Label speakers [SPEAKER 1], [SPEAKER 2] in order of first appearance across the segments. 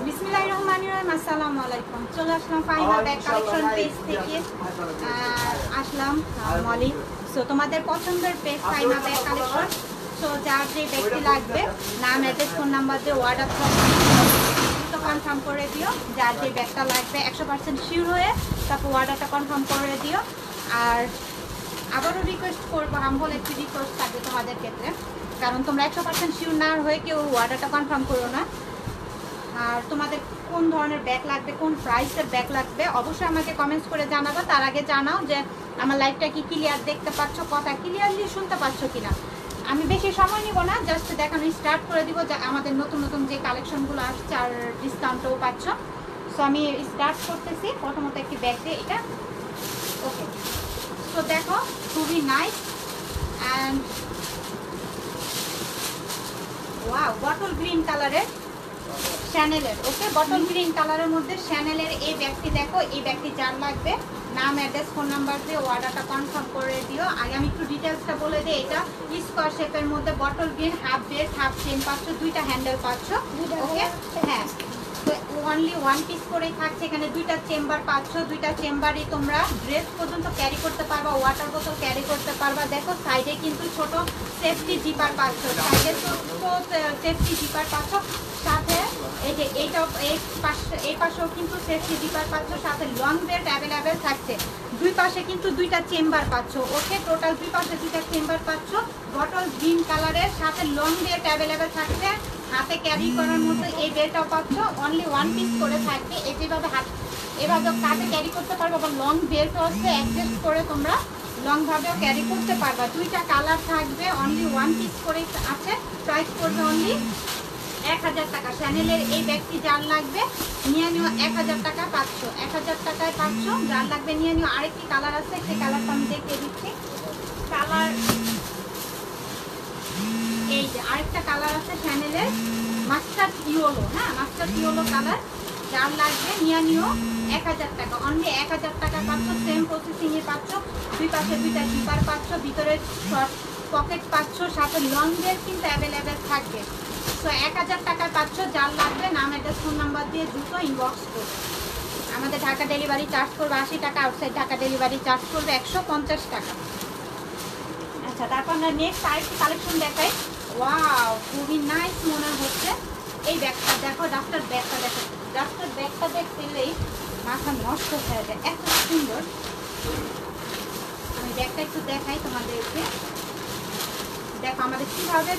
[SPEAKER 1] বিসমিল্লাহির রহমানির রহিম। আসসালামু আলাইকুম। চলে আসলাম ফাহিমা ব্যাগ কালেকশন পেজ থেকে। আসলাম মলি। সো তোমাদের পছন্দের page Fahima bag collection. So যার যে ব্যাগটি লাগবে নাম, অ্যাড্রেস, ফোন নাম্বার দিয়ে অর্ডার কনফার্ম করে দিও। যার যে ব্যাগটা লাগবে 100% শিওর হয়ে তারপর অর্ডারটা কনফার্ম করে দিও। আর আবারও রিকোয়েস্ট করবো, হাম্বল একটি রিকোয়েস্ট থাকবে তোমাদের ক্ষেত্রে, কারণ তোমরা 100% শিওর না হয়ে কেউ অর্ডারটা কনফার্ম করো না। আর তোমাদের কোন ধরনের ব্যাগ লাগবে, কোন প্রাইসের ব্যাগ লাগবে অবশ্যই আমাকে কমেন্টস করে জানাবো। তার আগে জানাও যে আমার লাইভটা কি ক্লিয়ার দেখতে পাচ্ছ, কথা ক্লিয়ারলি শুনতে পাচ্ছ কিনা। আমি বেশি সময় নিব না, জাস্ট দেখানো স্টার্ট করে দিব যে আমাদের নতুন নতুন যে কালেকশনগুলো আসছে আর ডিসকাউন্টও পাচ্ছ। সো আমি স্টার্ট করতেছি প্রথমত একটি ব্যাগ দিয়ে। এটা ওকে, তো দেখো খুবই nice and wow, bottle green কালারের শ্যানেলের। ওকে, বটল গ্রিন কালারের মধ্যে শ্যানেলের এই ব্যাগটি দেখো। এই ব্যাগটি যার লাগবে নাম, অ্যাড্রেস, ফোন নাম্বার দিয়ে অর্ডারটা কনফার্ম করে দিও। আগে আমি একটু ডিটেলসটা বলে দিই। এটা স্কোয়ার শেপের মধ্যে bottle green, half belt, half chain পাচ্ছ, দুইটা হ্যান্ডেল পাচ্ছ। ওকে, হ্যাঁ, তো অনলি ওয়ান পিস করেই থাকছে। এখানে দুইটা চেম্বার পাচ্ছ, দুইটা চেম্বারই তোমরা ড্রেস পর্যন্ত ক্যারি করতে পারবা, ওয়াটার বোতল ক্যারি করতে পারবা। দেখো সাইডে কিন্তু ছোট সেফটি জিপার পাচ্ছ, সাইডে ছোট সেফটি জিপার পাচ্ছ। সাথে এই যে এই পাশেও কিন্তু সেফটি জিপার পাচ্ছ, সাথে লং বেল্ট অ্যাভেলেবেল থাকছে। দুই পাশে কিন্তু দুইটা চেম্বার পাচ্ছ। ওকে, টোটাল দুই পাশে দুইটা চেম্বার পাচ্ছ। বটল গ্রিন কালারের সাথে লং বেল্ট অ্যাভেলেবেল থাকছে। হাতে ক্যারি করার মতো এই বেল্টটাও পাচ্ছ, অনলি ওয়ান পিস করে থাকবে। যেভাবে এভাবে কাঁধে ক্যারি করতে পারবো, আবার লং বেল্টও আছে, অ্যাডজাস্ট করে তোমরা লংভাবেও ক্যারি করতে পারবা। দুইটা কালার থাকবে, অনলি ওয়ান পিস করে আছে। প্রাইস করবে অনলি 1000 টাকা। শ্যানেলের এই ব্যাগটি যার লাগবে নিয়ে নিও, 1000 টাকা পাচ্ছ, 1000 টাকায় পাচ্ছ। যার লাগবে নিয়ে নিও। আরেকটি কালার আছে, সেই কালারটা আমি দেখিয়ে দিচ্ছি। কালার এই যে আরেকটা কালার আছে শ্যানেলের, মাস্টার্ড ইয়েলো। হ্যাঁ, মাস্টার্ড ইয়েলো কালার। যার লাগবে নিয়ে নিও, 1000 টাকা, অনলি 1000 টাকা পাচ্ছ। সেম প্রসেসিংয়ে পাচ্ছ। দুই পাশে দুইটা জিপার পাচ্ছ, ভিতরে শর্ট পকেট পাচ্ছ, সাথে লং বেল্ট কিন্তু অ্যাভেলেবেল থাকবে। সো 1000 টাকায় পাচ্ছ। যার লাগবে নাম, অ্যাড্রেস, ফোন নাম্বার দিয়ে দ্রুত ইনবক্স করবে। আমাদের ঢাকা ডেলিভারি চার্জ করবে 80 টাকা, আউটসাইড ঢাকা ডেলিভারি চার্জ করবে 150 টাকা। আচ্ছা, তারপর আমরা নেক্সট আরেকটি কালেকশন দেখাই। ওয়াও, খুবই নাইস মনে হচ্ছে। এই ব্যাগটা দেখো, ডাক্তার ব্যাগটা দেখো। ডাক্তার ব্যাগটা দেখলেই মাথা নষ্ট হয়ে যায়, এত সুন্দর। আমি ব্যাগটা একটু দেখাই তোমাদেরকে। দেখো আমাদের কীভাবে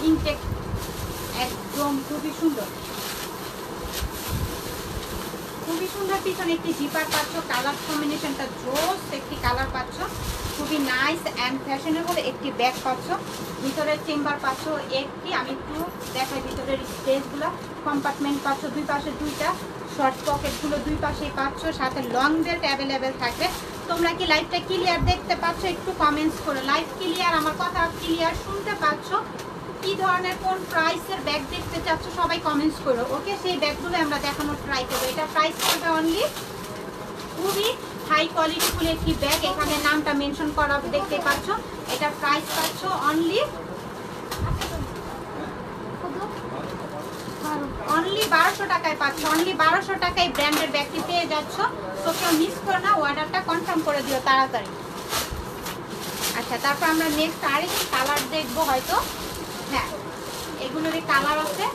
[SPEAKER 1] ইনটেক, একদম খুবই সুন্দর, খুবই সুন্দর। পিছনে একটি জিপার পাচ্ছ, কালার কম্বিনেশনটা জোস একটি কালার পাচ্ছ। খুবই নাইস অ্যান্ড ফ্যাশনেবল একটি ব্যাগ পাচ্ছ। ভিতরের চেম্বার পাচ্ছ একটি, আমি একটু দেখাই ভিতরের স্পেসগুলো। কম্পার্টমেন্ট পাচ্ছ, দুই পাশে দুইটা শর্ট পকেটগুলো দুই পাশেই পাচ্ছ, সাথে লং বেল্ট অ্যাভেলেবেল থাকবে। তোমরা কি লাইভটা ক্লিয়ার দেখতে পাচ্ছ? একটু কমেন্টস করো। লাইভ ক্লিয়ার, আমার কথা ক্লিয়ার শুনতে পাচ্ছ? কি ধরনের কোন প্রাইসের ব্যাগ দেখতে চাচ্ছ সবাই কমেন্টস করো। ওকে, সেই ব্যাগগুলো আমরা দেখানোর ট্রাই করবো। এটা প্রাইস করবে অনলি, খুবই হাই কোয়ালিটি ফুল একটি ব্যাগ। এখানে নামটা মেনশন করা দেখতে পাচ্ছ। এটা প্রাইস পাচ্ছ অনলি 1200 টাকায় পাচ্ছ। অনলি 1200 টাকায় ব্র্যান্ডের ব্যাগটি পেয়ে যাচ্ছ। তো কেউ মিস করো না, অর্ডারটা কনফার্ম করে দিও তাড়াতাড়ি। আচ্ছা, তারপর আমরা নেক্সট আরেকটি কালার দেখবো হয়তো। হ্যাঁ, এগুলোরই কালার আছে।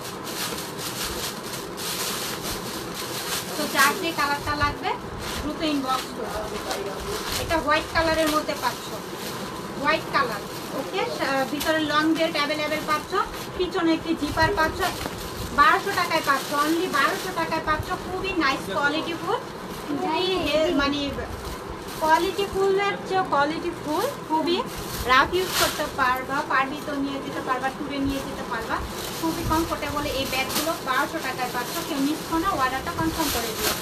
[SPEAKER 1] তো যার যে কালারটা লাগবে দ্রুত ইনবক্স করো। এটা হোয়াইট কালারের মধ্যে পাচ্ছ, হোয়াইট কালার। ওকে, ভিতরে লং বেল্ট অ্যাভেলেবেল পাচ্ছ, পিছনে একটি জিপার পাচ্ছ। 1200 টাকায় পাচ্ছ, অনলি 1200 টাকায় পাচ্ছ। খুবই নাইস কোয়ালিটি ফুল, খুবই মানে কোয়ালিটি ফুলের চেয়ে কোয়ালিটি ফুল। খুবই রাফ ইউজ করতে পারবা, পারবি তো নিয়ে যেতে পারবা, ট্যুরে নিয়ে যেতে পারবা। খুবই কমফোর্টেবল এই ব্যাগগুলো 1200 টাকায় পাচ্ছ। কেউ মিস করো না, অর্ডারটা কনফার্ম করে দিও।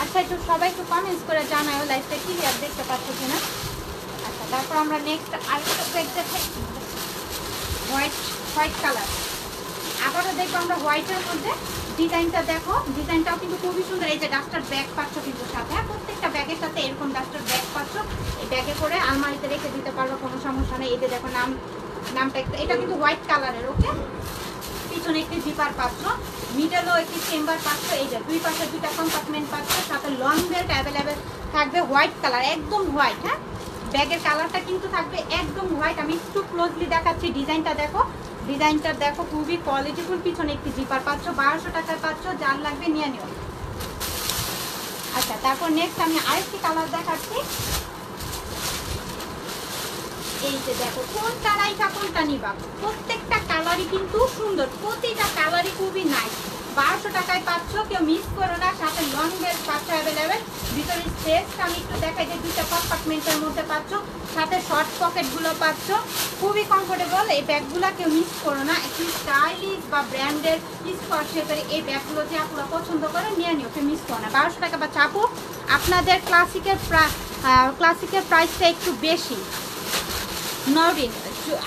[SPEAKER 1] আচ্ছা, একটু সবাই একটু কমেন্টস করে জানাও লাইভটা ক্লিয়ার দেখতে পাচ্ছ কিনা। আচ্ছা, তারপর আমরা নেক্সট আরেকটা ব্যাগ দেখাই, হোয়াইট কালার। আবারও দেখবো আমরা হোয়াইটের মধ্যে। ডিজাইনটা দেখো, ডিজাইনটাও কিন্তু খুবই সুন্দর। এই যে ডাস্টার ব্যাগ পাচ্ছ কিন্তু সাথে, প্রত্যেকটা ব্যাগের সাথে এরকম ডাস্টার ব্যাগ পাচ্ছ। এই ব্যাগে করে আলমারিতে রেখে দিতে পারবো, কোনো সমস্যা নেই। এই যে দেখো নামটা একটু, এটা কিন্তু হোয়াইট কালারের। ওকে, পিছনে একটি জিপার পাচ্ছ, মিডলও একটি চেম্বার পাচ্ছ। এই যে দুই পাশে দুইটা কম্পার্টমেন্ট পাচ্ছ, সাথে লং বেল্ট অ্যাভেলেবেল থাকবে, হোয়াইট কালার, একদম হোয়াইট। হ্যাঁ, ব্যাগের কালারটা কিন্তু থাকবে একদম হোয়াইট। আমি একটু ক্লোজলি দেখাচ্ছি, ডিজাইনটা দেখো, ডিজাইনটা দেখো, খুবই কোয়ালিটিফুল। পিছনে একটি জিপার পাচ্ছ, 1200 টাকায় পাচ্ছ, যার লাগবে নিয়ে নিও। আচ্ছা, তারপর নেক্সট আমি আরেকটি কালার দেখাচ্ছি। এই যে দেখো, কোনটা রাইখা কোনটা নিবা, প্রত্যেকটা কালারই কিন্তু সুন্দর, প্রতিটা কালারই খুবই নাইস। 1200 টাকায় পাচ্ছ, কেউ মিস করো না। সাথে লং বেল্ট পাচ্ছ অ্যাভেলেবেল। ভিতরে স্পেসটা আমি একটু দেখাই যে দুইটা কম্পার্টমেন্টের মধ্যে পাচ্ছ, সাথে শর্ট পকেটগুলো পাচ্ছ, খুবই কমফোর্টেবল। এই ব্যাগগুলো কেউ মিস করো না, একটু স্টাইলিশ বা ব্র্যান্ডের স্কোয়ার শেপের এই ব্যাগগুলো যে আপনারা পছন্দ করেন নিয়ে নিও, কেউ মিস করো না। 1200 টাকা বা চাপো। আপনাদের ক্লাসিকের প্রাইসটা একটু বেশি। নরিন,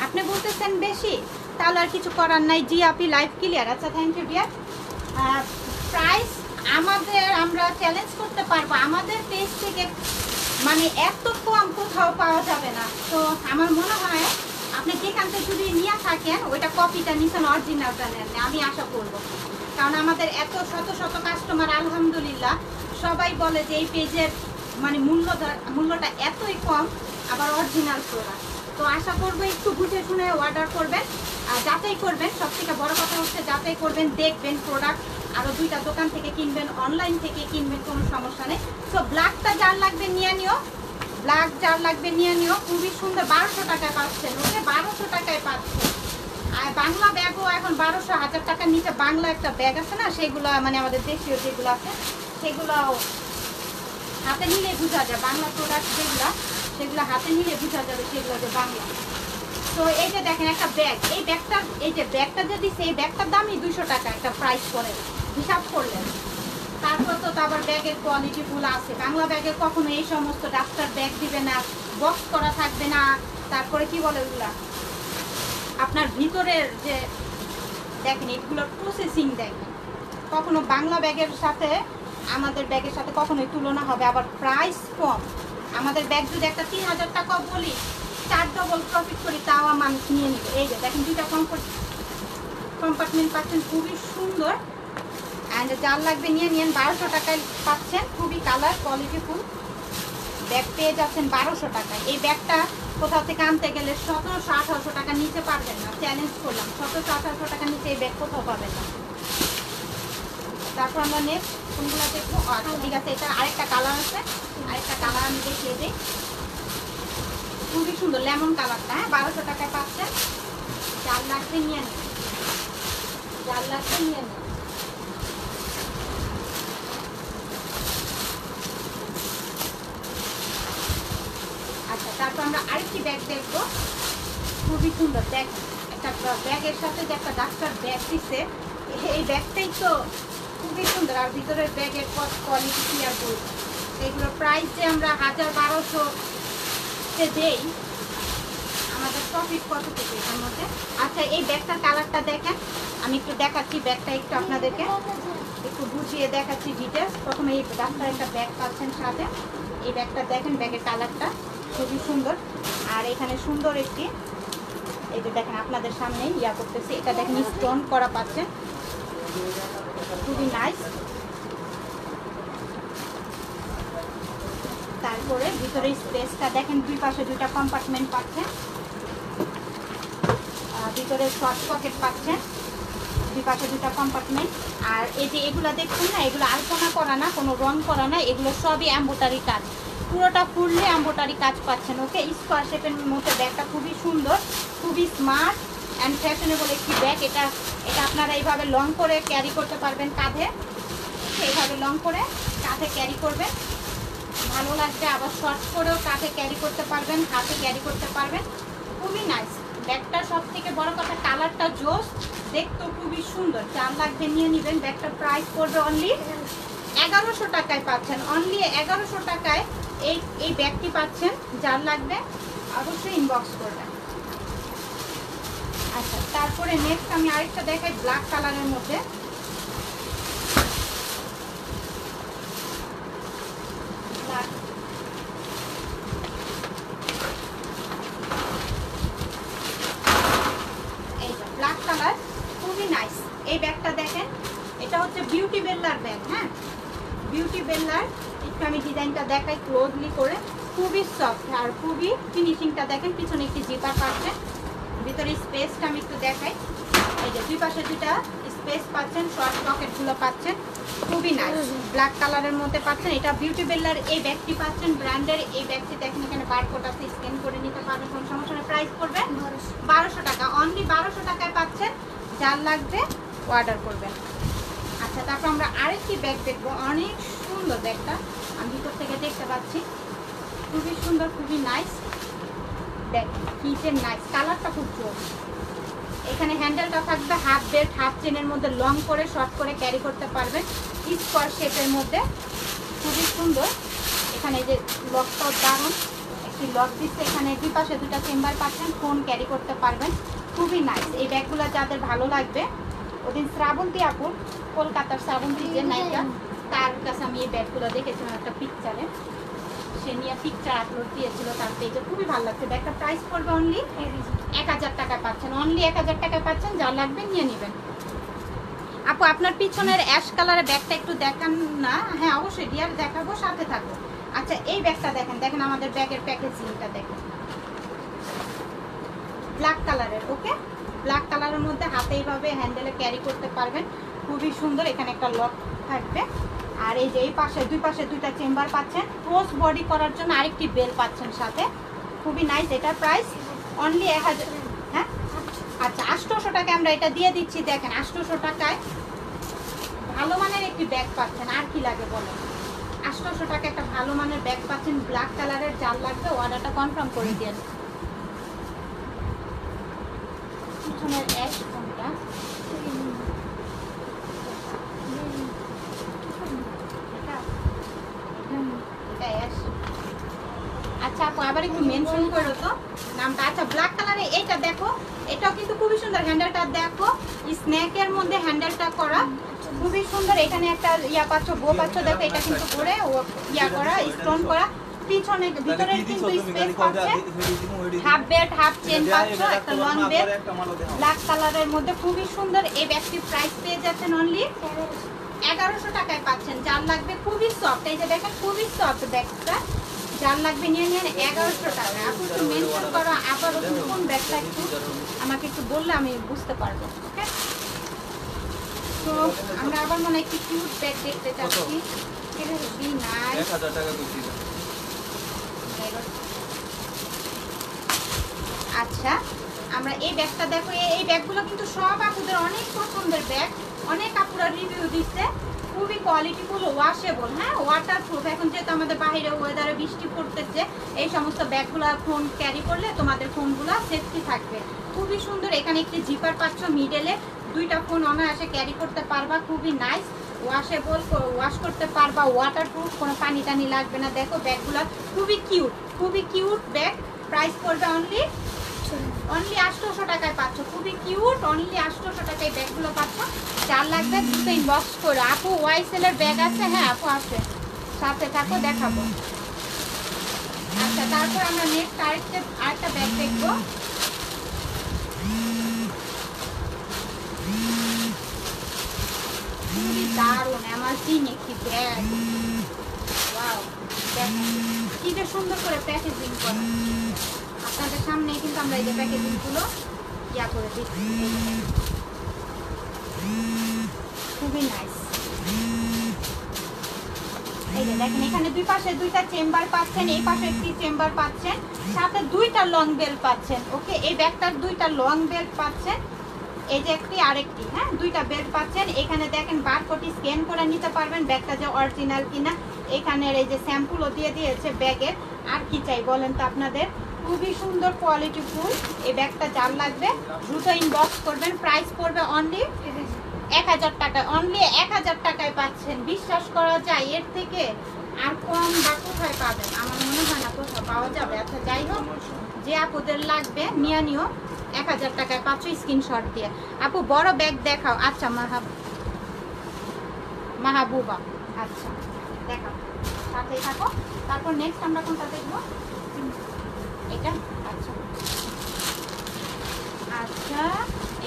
[SPEAKER 1] আপনি বলতেছেন বেশি, তাহলে আর কিছু করার নাই। জি আপনি লাইভ ক্লিয়ার। আচ্ছা, থ্যাংক ইউ ডিয়ার। প্রাইস আমরা চ্যালেঞ্জ করতে পারবো, আমাদের পেজ থেকে মানে এত কম কোথাও পাওয়া যাবে না। তো আমার মনে হয় আপনি যেখান থেকে যদি নিয়ে থাকেন ওইটা কপিটা নিছেন, অরিজিনালটা নেন, আমি আশা করব। কারণ আমাদের এত শত শত কাস্টমার আলহামদুলিল্লাহ সবাই বলে যে এই পেজের মানে মূল্যটা এতই কম, আবার অরিজিনাল প্রোডাক্ট। তো আশা করবো একটু বুঝে শুনে অর্ডার করবেন, আর যাচাই করবেন। সব থেকে বড় কথা হচ্ছে যাচাই করবেন, দেখবেন প্রোডাক্ট। আরও দুইটা দোকান থেকে কিনবেন, অনলাইন থেকে কিনবেন, কোনো সমস্যা নেই। সো ব্ল্যাকটা যার লাগবে নিয়ে নিও, ব্ল্যাক যার লাগবে নিয়ে নিও, খুবই সুন্দর। 1200 টাকায় পাচ্ছেন, ওকে 1200 টাকায় পাচ্ছেন। আর বাংলা ব্যাগও এখন 1200, 1000 টাকার নিচে বাংলা একটা ব্যাগ আছে না, সেগুলো মানে আমাদের দেশীয় যেগুলো আছে সেগুলো হাতে নিলে বোঝা যায়, বাংলা প্রোডাক্ট যেগুলো সেগুলো হাতে নিলে বোঝা যাবে সেগুলো যে বাংলা। তো এই যে দেখেন একটা ব্যাগ, এই ব্যাগটা, এই যে ব্যাগটা যে দিচ্ছে এই ব্যাগটার দামই 200 টাকা একটা প্রাইস করে হিসাব করলেন। তারপর তো আবার ব্যাগের কোয়ালিটিগুলো আছে, বাংলা ব্যাগে কখনো এই সমস্ত ডাক্তার ব্যাগ দিবে না, বক্স করা থাকবে না। তারপরে কি বলে ওগুলা, আপনার ভিতরের যে দেখেন এগুলোর প্রসেসিং দেখেন, কখনো বাংলা ব্যাগের সাথে আমাদের ব্যাগের সাথে কখনোই তুলনা হবে। আবার প্রাইস কম, আমাদের ব্যাগ যদি একটা 3000 টাকা বলি, 4 ডবল প্রফিট করি, তাও মানুষ নিয়ে নিবে। এই যে দেখেন দুইটা কম্পার্টমেন্ট পাচ্ছেন, খুবই সুন্দর। অ্যান্ড যার লাগবে নিয়ে নিন, 1200 টাকায় পাচ্ছেন, খুবই কালার কোয়ালিটিফুল ব্যাগ পেয়ে যাচ্ছেন 1200 টাকায়। এই ব্যাগটা কোথাও থেকে আনতে গেলে 1700-1800 টাকা নিচে পারবেন না, চ্যালেঞ্জ করলাম, 1700-1800 টাকা নিচে এই ব্যাগ কোথাও পাবেন না। তারপর আমরা নেক্সট কোনগুলো দেখবো। আচ্ছা ঠিক আছে, এটা আরেকটা কালার আছে, আরেকটা কালার আমি দেখিয়ে দিই, খুবই সুন্দর লেমন কালারটা। হ্যাঁ, 1200 টাকায় পাচ্ছেন, যার লাগবে নিয়ে নিন, যার লাগবে নিয়ে নিন। আচ্ছা, তারপর আমরা আরেকটি ব্যাগ দেখবো, খুবই সুন্দর। দেখ একটা ব্যাগের সাথে যে একটা ডাক্তার ব্যাগ দিচ্ছে, এই ব্যাগটাই তো খুবই সুন্দর। আর ভিতরের ব্যাগের কোয়ালিটি কি আর বলবো, এগুলোর প্রাইস যে আমরা 1000-1200 দেই, আমাদের প্রফিট কতটুকু এটার মধ্যে। আচ্ছা, এই ব্যাগটার কালারটা দেখেন, আমি একটু দেখাচ্ছি ব্যাগটা, একটু আপনাদেরকে একটু বুঝিয়ে দেখাচ্ছি ডিটেলস। প্রথমে এই ডাক্তার একটা ব্যাগ পাচ্ছেন সাথে, এই ব্যাগটা দেখেন, ব্যাগের কালারটা খুবই সুন্দর। আর এখানে সুন্দর একটি, এই যে দেখেন আপনাদের সামনে ইয়া করতেছে, এটা দেখেন স্টোন করা পাচ্ছেন, খুবই নাইস। তারপরে ভিতরে স্পেসটা দেখেন, দুই পাশে দুইটা কম্পার্টমেন্ট পাচ্ছেন, ভিতরে শর্ট পকেট পাচ্ছেন, দুই পাশে দুইটা কম্পার্টমেন্ট। আর এই যে এগুলো দেখছেন না, এগুলো আলপনা করা না, কোনো রং করা না, এগুলো সবই এমব্রয়ডারি কাজ, পুরোটা ফুললে এমব্রয়ডারি কাজ পাচ্ছেন। ওকে, স্কোয়ার শেপের মধ্যে ব্যাগটা খুবই সুন্দর, খুবই স্মার্ট অ্যান্ড ফ্যাশনেবল একটি ব্যাগ। এটা আপনারা এইভাবে লং করে ক্যারি করতে পারবেন কাঁধে, এইভাবে লং করে কাঁধে ক্যারি করবেন, ভালো লাগবে। আবার শর্ট করেও কাঁধে ক্যারি করতে পারবেন, হাতে ক্যারি করতে পারবেন, খুবই নাইস ব্যাগটা। সব থেকে বড় কথা কালারটা জোস, দেখতেও খুবই সুন্দর। যার লাগবে নিয়ে নেবেন। ব্যাগটার প্রাইস পড়বে অনলি 1100 টাকায় পাচ্ছেন, অনলি 1100 টাকায় এই ব্যাগটি পাচ্ছেন। যার লাগবে অবশ্যই ইনবক্স করবেন। আচ্ছা, তারপরে নেক্সট আমি আরেকটা দেখাই ব্ল্যাক কালারের মধ্যে, এই ব্ল্যাক কালার খুবই নাইস। এই ব্যাগটা দেখেন, এটা হচ্ছে বিউটি বেল্লার ব্যাগ। হ্যাঁ, বিউটি বেল্লার। একটু আমি ডিজাইনটা দেখাই ক্লোজলি করে। খুবই সফট আর খুবই ফিনিশিংটা দেখেন। পিছনে একটি জিপার পাচ্ছেন, ভিতরে স্পেসটা আমি একটু দেখাই। এই যে দুই পাশে দুইটা স্পেস পাচ্ছেন, শর্ট পকেটগুলো পাচ্ছেন, খুবই নাইস। ব্ল্যাক কালারের মধ্যে পাচ্ছেন। এটা বিউটি বেল্লার এই ব্যাগটি পাচ্ছেন, ব্র্যান্ডের এই ব্যাগটি দেখেন, এখানে বারকোড আছে, স্ক্যান করে নিতে পারবেন, কোন সমস্যা নেই। প্রাইস পড়বে 1200 টাকা, অনলি 1200 টাকায় পাচ্ছেন। যার লাগবে অর্ডার করবেন। আচ্ছা, তারপর আমরা আরেকটি ব্যাগ দেখবো, অনেক সুন্দর ব্যাগটা, আমি ভিতর থেকে দেখতে পাচ্ছি, খুবই সুন্দর, খুবই নাইস। দেখেন কি যে নাইস, কালারটা খুব জোর। এখানে হ্যান্ডেলটা থাকবে হাফ বেল্ট হাফ চেনের মধ্যে, লং করে শর্ট করে ক্যারি করতে পারবেন, স্কোয়ার শেপের মধ্যে, খুবই সুন্দর। এখানে যে লকটাও দারুণ, একটি লক দিচ্ছে। এখানে দুই পাশে দুটা চেম্বার পাচ্ছেন, ফোন ক্যারি করতে পারবেন, খুবই নাইস। এই ব্যাগগুলো যাদের ভালো লাগবে, ওদিন শ্রাবন্তী আপুর, কলকাতার শ্রাবন্তী যে নায়িকা, তার কাছে আমি এই ব্যাগগুলো দেখেছিলাম একটা পিকচারে, সে নিয়ে পিকচার আপলোড দিয়েছিল তার পেজে, খুবই ভালো লাগছে। ব্যাগটা প্রাইস পড়বে অনলি 1000 টাকায় পাচ্ছেন, অনলি 1000 টাকায় পাচ্ছেন। যা লাগবে নিয়ে নেবেন। আপু আপনার পিছনের অ্যাশ কালারের ব্যাগটা একটু দেখান না? হ্যাঁ অবশ্যই ডিয়ার, দেখাবো, সাথে থাকো। আচ্ছা, এই ব্যাগটা দেখেন, দেখেন আমাদের ব্যাগের প্যাকেজিংটা দেখেন, ব্ল্যাক কালারের। ওকে, ব্ল্যাক কালারের মধ্যে হাতে এইভাবে হ্যান্ডেলে ক্যারি করতে পারবেন, খুবই সুন্দর। এখানে একটা লক থাকবে, আর এই যে এই পাশে দুই পাশে দুইটা চেম্বার পাচ্ছেন, ক্রস বডি করার জন্য আরেকটি বেল পাচ্ছেন সাথে, খুবই নাইস। এটার প্রাইস অনলি 1000। হ্যাঁ, আচ্ছা 800 টাকায় আমরা এটা দিয়ে দিচ্ছি। দেখেন 800 টাকায় ভালো মানের একটি ব্যাগ পাচ্ছেন, আর কি লাগে বলেন? 800 টাকা একটা ভালো মানের ব্যাগ পাচ্ছেন, ব্ল্যাক কালারের। যার লাগবে অর্ডারটা কনফার্ম করে দেন। পিছনের অ্যাশ কোনটা? আচ্ছা আপু আবার একটু মেনশন করো তো নামটা। আচ্ছা, ব্ল্যাক কালারে এইটা দেখো, এটাও কিন্তু খুবই সুন্দর। হ্যান্ডেলটা দেখো, স্ন্যাকের মধ্যে হ্যান্ডেলটা করা, খুবই সুন্দর। এখানে একটা ইয়া পাচ্ছ, বো পাচ্ছ, দেখো এটা কিন্তু করে ইয়া করা, স্টোন করা। পিছনে ভিতরে কিন্তু স্পেস পাচ্ছে, হাফ বেল্ট হাফ চেন পাচ্ছ, একটা লং বেল্ট ব্ল্যাক কালারের মধ্যে, খুবই সুন্দর। এই ব্যাগটি প্রাইস পেয়ে যাচ্ছেন অনলি 1100 টাকায় পাচ্ছেন। যার লাগবে, খুবই সফট, এই যে দেখেন খুবই সফট ব্যাগটা। যার লাগবে নিয়ে নেন 1100 টাকা। আপনি একটু মেনশন করো আবার কোন ব্যাগটা, একটু আমাকে একটু বললে আমি বুঝতে পারবো। ওকে, তো আমরা আবার মনে হয় একটি কিউট ব্যাগ দেখতে চাচ্ছি। আচ্ছা, আমরা এই ব্যাগটা দেখো, এই ব্যাগগুলো কিন্তু সব আপুদের অনেক পছন্দের ব্যাগ, অনেক আপুরা রিভিউ দিচ্ছে, খুবই কোয়ালিটিফুল, ওয়াশেবল। হ্যাঁ, ওয়াটারপ্রুফ। এখন যেহেতু আমাদের বাইরে ওয়েদারে বৃষ্টি পড়তেছে, এই সমস্ত ব্যাগগুলো ফোন ক্যারি করলে তোমাদের ফোনগুলো সেফটি থাকবে, খুবই সুন্দর। এখানে একটি জিপার পাচ্ছ মিডলে, দুইটা ফোন অনায়াসে ক্যারি করতে পারবা, খুবই নাইস। ওয়াশেবল, ওয়াশ করতে পারবা, ওয়াটারপ্রুফ, কোনো পানি টানি লাগবে না। দেখো ব্যাগগুলো খুবই কিউট, খুবই কিউট ব্যাগ। প্রাইস পড়বে অনলি 800 টাকায় পাচ্ছ, খুবই কিউট। অনলি 800 টাকায় ব্যাগগুলো পাচ্ছ। যার লাগবে দ্রুত ইনবক্স করো। আপু ওয়াইসেল এর ব্যাগ আছে? হ্যাঁ আপু আছে, সাথে থাকো, দেখাবো। আচ্ছা, তারপর আমরা নেক্সট আরেকটা ব্যাগ দেখবো। খুবই দারুণ অ্যামাজিং একটি ব্যাগ। ওয়াও, দেখেন কি যে সুন্দর করে প্যাকেজিং করা। আপনাদের সামনে কিন্তু আমরা এই যে প্যাকেজিং গুলো ইয়া করে দিচ্ছি, খুবই নাইস। এই যে দেখেন এখানে দুই পাশে দুইটা চেম্বার পাচ্ছেন, এই পাশে একটি চেম্বার পাচ্ছেন, সাথে দুইটা লং বেল্ট পাচ্ছেন। ওকে, এই ব্যাগটার দুইটা লং বেল্ট পাচ্ছেন, এই যে একটি আরেকটি। হ্যাঁ, দুইটা বেল্ট পাচ্ছেন। এখানে দেখেন বারকোড স্ক্যান করে নিতে পারবেন ব্যাগটা যে অরিজিনাল কিনা। এখানের এই যে স্যাম্পলও দিয়ে দিয়েছে ব্যাগের। আর কি চাই বলেন তো আপনাদের? খুবই সুন্দর কোয়ালিটি ফুল এই ব্যাগটা। যার লাগবে দ্রুত ইনবক্স করবেন। প্রাইস পড়বে অনলি 1000 টাকা, অনলি 1000 টাকায় পাচ্ছেন। বিশ্বাস করা যায় এর থেকে আর কম বা কোথায় পাবেন? আমার মনে হয় না কোথাও পাওয়া যাবে। আচ্ছা যাই হোক, যে আপুদের লাগবে নিয়ে নিও, 1000 টাকায় পাচ্ছ স্ক্রিনশট দিয়ে। আপু বড় ব্যাগ দেখাও। আচ্ছা মাহবুবা, আচ্ছা দেখাও, সাথেই থাকো। তারপর নেক্সট আমরা কোনটা দেখবো? এটা। আচ্ছা আচ্ছা,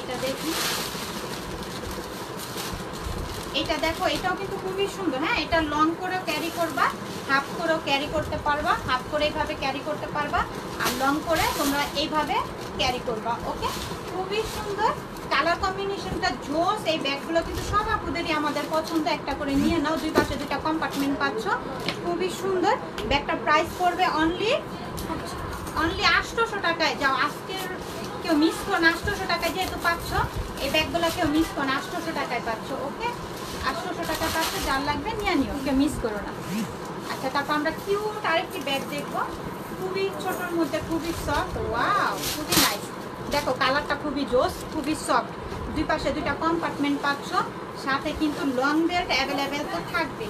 [SPEAKER 1] এটা দেখি। 800 এটা দেখো, এটাও কিন্তু খুবই সুন্দর। হ্যাঁ, এটা লং করেও ক্যারি করবা, হাফ করেও ক্যারি করতে পারবা, হাফ করে এইভাবে ক্যারি করতে পারবা, আর লং করে তোমরা এইভাবে ক্যারি করবা। ওকে, খুবই সুন্দর কালার কম্বিনেশনটা জোস। এই ব্যাগগুলো কিন্তু সব আপুদেরই আমাদের পছন্দ। একটা করে নিয়ে নাও, দুই পাশে দুইটা কম্পার্টমেন্ট পাচ্ছ, খুবই সুন্দর। ব্যাগটার প্রাইস পড়বে অনলি 800 টাকায়। যাও, আজকের কেউ মিস করো না, 800 টাকায় যেহেতু পাচ্ছ এই ব্যাগগুলো, কেউ মিস করো না, 800 টাকায় পাচ্ছ। ওকে, 800 টাকায় পাচ্ছ, যার লাগবে নিয়ে নিও, কেউ মিস করো না। আচ্ছা, তারপর আমরা কিউট আরেকটি ব্যাগ দেখবো, খুবই ছোটোর মধ্যে, খুবই সফট। ওয়াও, খুবই নাইস। দেখো কালারটা খুবই জোস, খুবই সফট। দুই পাশে দুইটা কম্পার্টমেন্ট পাচ্ছ, সাথে কিন্তু লং বেল্ট অ্যাভেলেবেল তো থাকবে।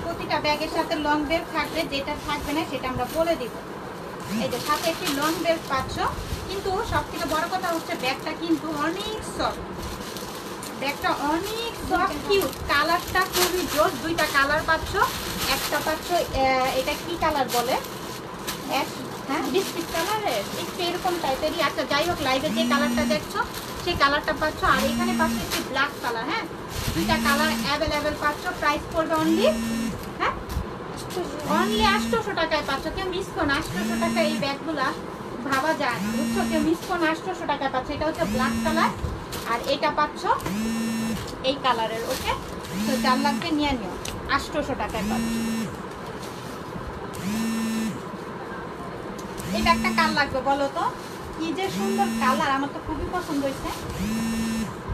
[SPEAKER 1] প্রতিটা ব্যাগের সাথে লং বেল্ট থাকবে, যেটা থাকবে না সেটা আমরা বলে দিব। এই যে সাথে একটি লং বেল্ট পাচ্ছ, কিন্তু সব থেকে বড় কথা হচ্ছে ব্যাগটা কিন্তু অনেক সফট। ব্যাগটা অনেক সফট, কিউট, কালারটা খুবই জোস। দুইটা কালার পাচ্ছ, একটা পাচ্ছ এটা কি কালার বলে, হ্যাঁ বিস্কিট কালারের, একটু এরকম টাইপেরই। আচ্ছা যাই হোক, লাইভে যে কালারটা দেখছো সেই কালারটা পাচ্ছ, আর এখানে পাচ্ছ একটি ব্ল্যাক কালার। হ্যাঁ, দুইটা কালার অ্যাভেলেবেল পাচ্ছ। প্রাইস পড়বে অনলি, হ্যাঁ অনলি 800 টাকায় পাচ্ছ। কেউ মিস করো না, 800 টাকা এই ব্যাগগুলা ভাবা যায় না, বুঝছো? কেউ মিস করো না, 800 টাকায় পাচ্ছ। এটা হচ্ছে ব্ল্যাক কালার, আর এটা পাচ্ছ এই কালারের। ওকে, তো যার লাগবে নিয়ে নিও, 800 টাকায় পাচ্ছ। এই ব্যাগটা কার লাগবে বলো তো? কি যে সুন্দর কালার, আমার তো খুবই পছন্দ হয়েছে,